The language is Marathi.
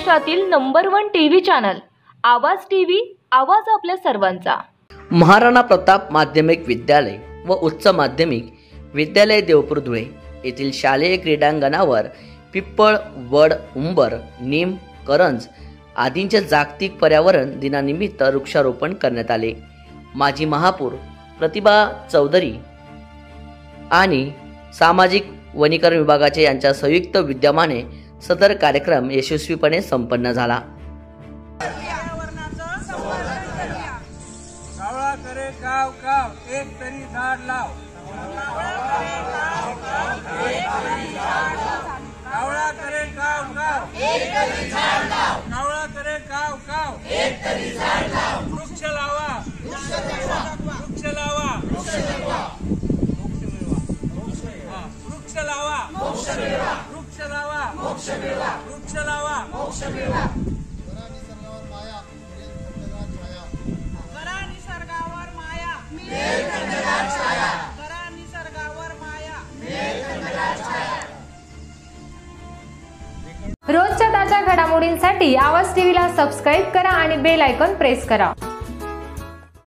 महाराष्ट्रातील नंबर 1 टीव्ही चॅनल आवाज टीव्ही, आवाज आपल्या सर्वांचा। महाराणा प्रताप माध्यमिक विद्यालय व उच्च माध्यमिक विद्यालय देवपूर धुळे येथील शालेय क्रीडांगणावर पिप्पळ, वड, उंबर, नीम, करंज आदींच्या जागतिक पर्यावरण दिनानिमित्त वृक्षारोपण करण्यात आले। माजी महापौर प्रतिभा चौधरी आणि सामाजिक वनीकरण विभागाचे यांच्या संयुक्त विद्यमाने सदर कार्यक्रम यशस्वीपणे संपन्न झाला। कावळा करे काव काव, एक तरी झाड लाव। कावळा करे काव काव, एक तरी झाड लाव। कावळा करे काव काव, एक तरी झाड लाव। वृक्ष लावा, वृक्ष जगवा, वृक्ष लावा, वृक्ष जगवा। वृक्ष लावा, मोक्ष मिळवा, वृक्ष लावा, मोक्ष मिळवा, वृक्ष लावा, मोक्ष मिळवा। करा निसर्गावर माया, मिळेल खंडग्रास छाया। करा निसर्गावर माया, मिळेल खंडग्रास छाया। रोजच्या ताज्या घडामोडींसाठी आवाज टीव्हीला सबस्क्राइब करा आणि बेल आयकॉन प्रेस करा।